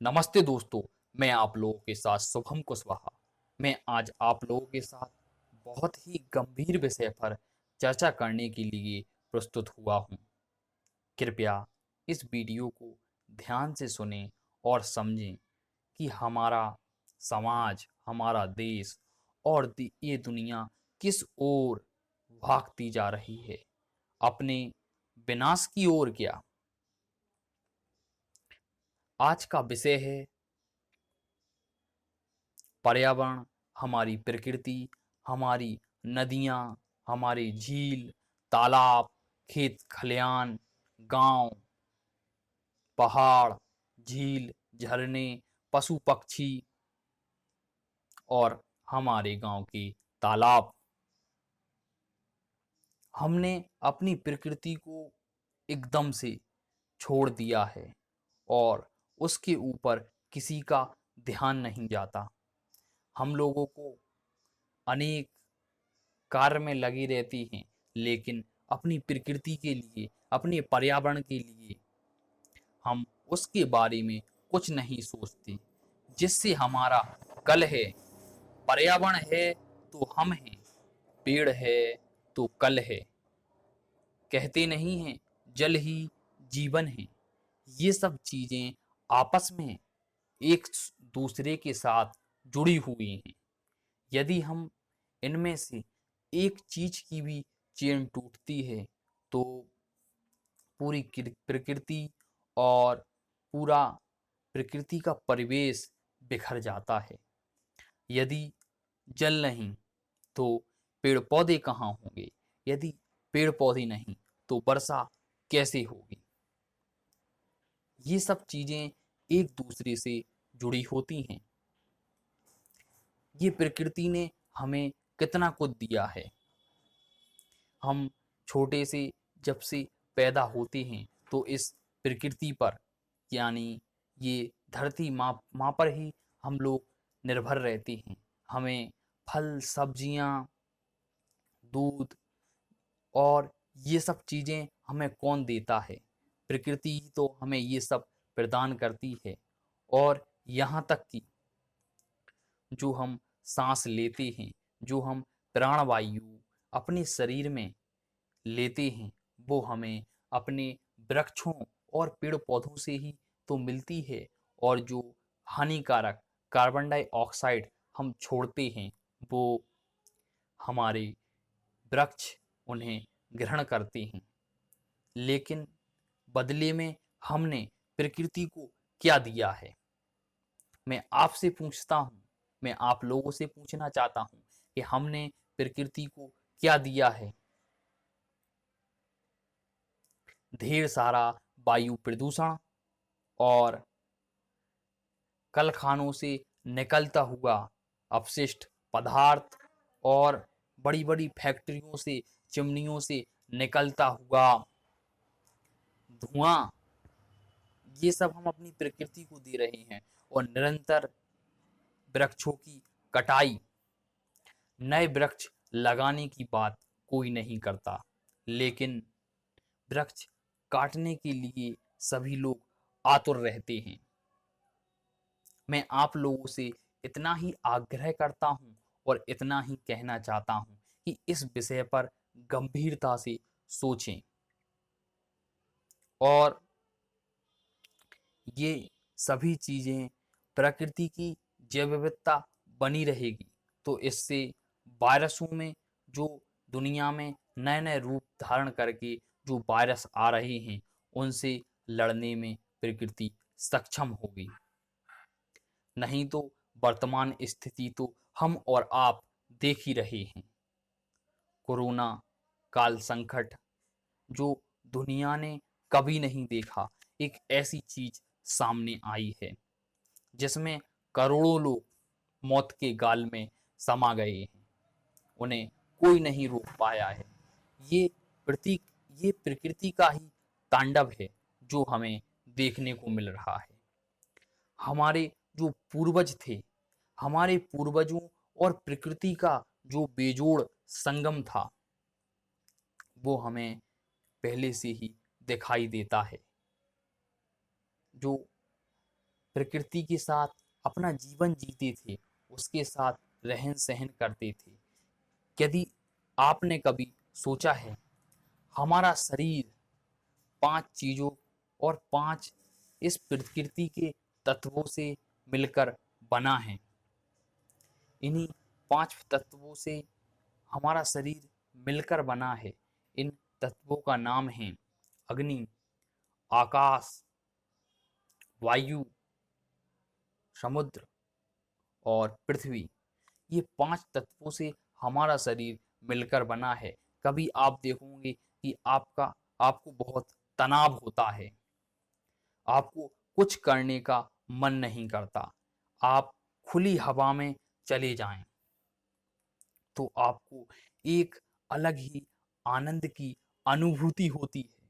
नमस्ते दोस्तों। मैं आप लोगों के साथ शुभम कुशवाहा। मैं आज आप लोगों के साथ बहुत ही गंभीर विषय पर चर्चा करने के लिए प्रस्तुत हुआ हूँ। कृपया इस वीडियो को ध्यान से सुनें और समझें कि हमारा समाज, हमारा देश और ये दुनिया किस ओर भागती जा रही है, अपने विनाश की ओर क्या। आज का विषय है पर्यावरण, हमारी प्रकृति, हमारी नदियाँ, हमारे झील, तालाब, खेत खलियान, गांव, पहाड़, झील, झरने, पशु पक्षी और हमारे गांव के तालाब। हमने अपनी प्रकृति को एकदम से छोड़ दिया है और उसके ऊपर किसी का ध्यान नहीं जाता। हम लोगों को अनेक कार्य में लगी रहती हैं, लेकिन अपनी प्रकृति के लिए, अपने पर्यावरण के लिए हम उसके बारे में कुछ नहीं सोचते, जिससे हमारा कल है। पर्यावरण है तो हम हैं, पेड़ है तो कल है। कहते नहीं हैं जल ही जीवन है। ये सब चीजें आपस में एक दूसरे के साथ जुड़ी हुई हैं। यदि हम इनमें से एक चीज की भी चेन टूटती है तो पूरी प्रकृति और पूरा प्रकृति का परिवेश बिखर जाता है। यदि जल नहीं तो पेड़ पौधे कहाँ होंगे? यदि पेड़ पौधे नहीं तो वर्षा कैसे होगी? ये सब चीजें एक दूसरे से जुड़ी होती हैं। ये प्रकृति ने हमें कितना कुछ दिया है। हम छोटे से जब से पैदा होते हैं तो इस प्रकृति पर, यानी ये धरती माँ पर ही हम लोग निर्भर रहते हैं। हमें फल, सब्जियाँ, दूध और ये सब चीज़ें हमें कौन देता है? प्रकृति ही तो हमें ये सब प्रदान करती है। और यहाँ तक कि जो हम सांस लेते हैं, जो हम प्राणवायु अपने शरीर में लेते हैं, वो हमें अपने वृक्षों और पेड़ पौधों से ही तो मिलती है। और जो हानिकारक कार्बन डाइऑक्साइड हम छोड़ते हैं, वो हमारे वृक्ष उन्हें ग्रहण करते हैं। लेकिन बदले में हमने प्रकृति को क्या दिया है? मैं आपसे पूछता हूँ, मैं आप लोगों से पूछना चाहता हूँ कि हमने प्रकृति को क्या दिया है? ढेर सारा वायु प्रदूषण और कलखानों से निकलता हुआ अपशिष्ट पदार्थ और बड़ी-बड़ी फैक्ट्रियों से, चिमनियों से निकलता हुआ धुआं, ये सब हम अपनी प्रकृति को दे रहे हैं। और निरंतर वृक्षों की कटाई, नए वृक्ष लगाने की बात कोई नहीं करता, लेकिन वृक्ष काटने के लिए सभी लोग आतुर रहते हैं। मैं आप लोगों से इतना ही आग्रह करता हूँ और इतना ही कहना चाहता हूँ कि इस विषय पर गंभीरता से सोचें। और ये सभी चीज़ें, प्रकृति की जैव विविधता बनी रहेगी तो इससे वायरसों में, जो दुनिया में नए नए रूप धारण करके जो वायरस आ रहे हैं, उनसे लड़ने में प्रकृति सक्षम होगी। नहीं तो वर्तमान स्थिति तो हम और आप देख ही रहे हैं। कोरोना काल संकट, जो दुनिया ने कभी नहीं देखा, एक ऐसी चीज सामने आई है जिसमें करोड़ों लोग मौत के गाल में समा गए हैं। उन्हें कोई नहीं रोक पाया है। ये प्रतीक, ये प्रकृति का ही तांडव है जो हमें देखने को मिल रहा है। हमारे जो पूर्वज थे, हमारे पूर्वजों और प्रकृति का जो बेजोड़ संगम था, वो हमें पहले से ही दिखाई देता है। जो प्रकृति के साथ अपना जीवन जीते थे, उसके साथ रहन सहन करते थे। यदि आपने कभी सोचा है, हमारा शरीर 5 चीज़ों और 5 इस प्रकृति के तत्वों से मिलकर बना है। इन्हीं 5 तत्वों से हमारा शरीर मिलकर बना है। इन तत्वों का नाम है अग्नि, आकाश, वायु, समुद्र और पृथ्वी। ये 5 तत्वों से हमारा शरीर मिलकर बना है। कभी आप देखोगे कि आपको बहुत तनाव होता है, आपको कुछ करने का मन नहीं करता, आप खुली हवा में चले जाएं तो आपको एक अलग ही आनंद की अनुभूति होती है।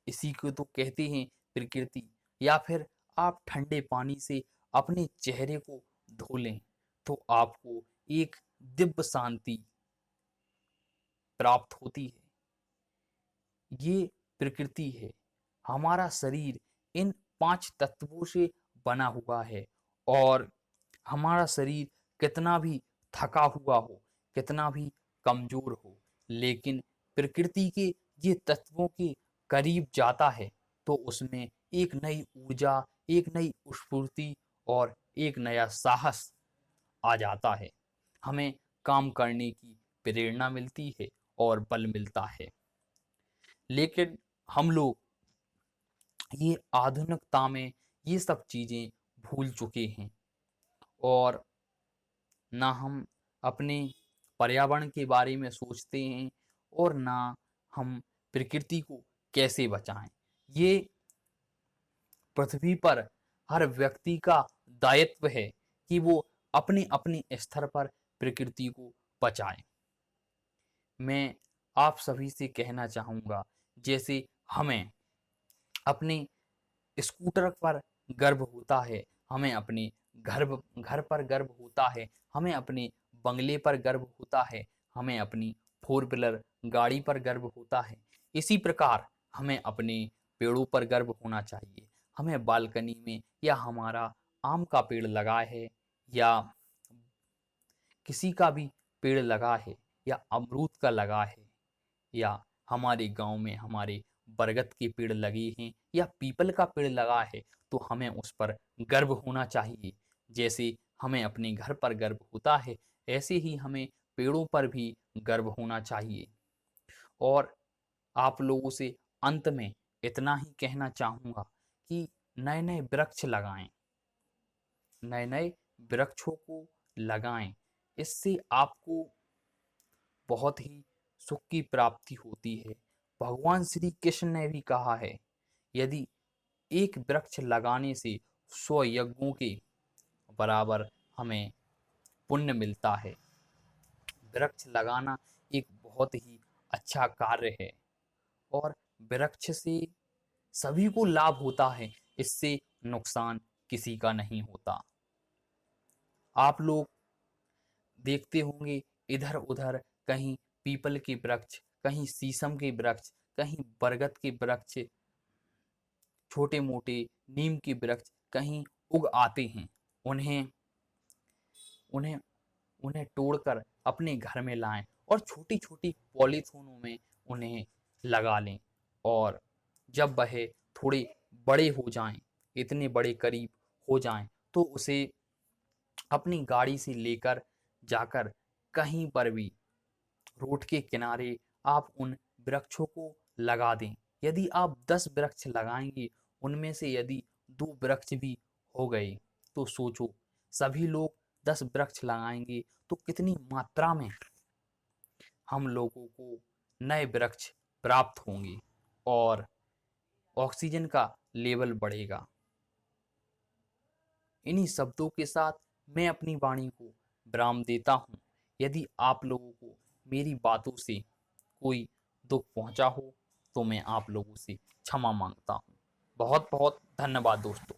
इसी को तो कहते हैं प्रकृति। या फिर आप ठंडे पानी से अपने चेहरे को धो लें तो आपको एक दिव्य शांति प्राप्त होती है। ये प्रकृति है। हमारा शरीर इन 5 तत्वों से बना हुआ है। और हमारा शरीर कितना भी थका हुआ हो, कितना भी कमजोर हो, लेकिन प्रकृति के ये तत्वों के करीब जाता है तो उसमें एक नई ऊर्जा, एक नई स्फूर्ति और एक नया साहस आ जाता है। हमें काम करने की प्रेरणा मिलती है और बल मिलता है। लेकिन हम लोग ये आधुनिकता में ये सब चीज़ें भूल चुके हैं और ना हम अपने पर्यावरण के बारे में सोचते हैं और ना हम प्रकृति को कैसे बचाएं। ये पृथ्वी पर हर व्यक्ति का दायित्व है कि वो अपने अपने स्तर पर प्रकृति को बचाए। मैं आप सभी से कहना चाहूँगा, जैसे हमें अपने स्कूटर पर गर्व होता है, हमें अपने घर पर गर्व होता है, हमें अपने बंगले पर गर्व होता है, हमें अपनी 4 व्हीलर गाड़ी पर गर्व होता है। इसी प्रकार हमें अपने पेड़ों पर गर्व होना चाहिए। हमें बालकनी में या हमारा आम का पेड़ लगा है या किसी का भी पेड़ लगा है या अमरूद का लगा है या हमारे गांव में हमारे बरगद के पेड़ लगे हैं या पीपल का पेड़ लगा है तो हमें उस पर गर्व होना चाहिए। जैसे हमें अपने घर पर गर्व होता है, ऐसे ही हमें पेड़ों पर भी गर्व होना चाहिए। और आप लोगों से अंत में इतना ही कहना चाहूँगा कि नए नए वृक्ष लगाएं, नए नए वृक्षों को लगाएं। इससे आपको बहुत ही सुख की प्राप्ति होती है। भगवान श्री कृष्ण ने भी कहा है, यदि एक वृक्ष लगाने से 100 यज्ञों के बराबर हमें पुण्य मिलता है। वृक्ष लगाना एक बहुत ही अच्छा कार्य है और वृक्ष से सभी को लाभ होता है, इससे नुकसान किसी का नहीं होता। आप लोग देखते होंगे इधर उधर, कहीं पीपल के वृक्ष, कहीं शीशम के वृक्ष, कहीं बरगद के वृक्ष, छोटे मोटे नीम के वृक्ष कहीं उग आते हैं। उन्हें उन्हें उन्हें तोड़कर अपने घर में लाएं और छोटी छोटी पॉलीथीनों में उन्हें लगा लें। और जब वह थोड़े बड़े हो जाएं, इतने बड़े करीब हो जाएं, तो उसे अपनी गाड़ी से लेकर जाकर कहीं पर भी रोड के किनारे आप उन वृक्षों को लगा दें। यदि आप 10 वृक्ष लगाएंगे, उनमें से यदि 2 वृक्ष भी हो गए तो सोचो, सभी लोग 10 वृक्ष लगाएंगे तो कितनी मात्रा में हम लोगों को नए वृक्ष प्राप्त होंगे और ऑक्सीजन का लेवल बढ़ेगा। इन्हीं शब्दों के साथ मैं अपनी वाणी को विराम देता हूँ। यदि आप लोगों को मेरी बातों से कोई दुख पहुंचा हो तो मैं आप लोगों से क्षमा मांगता हूँ। बहुत बहुत धन्यवाद दोस्तों।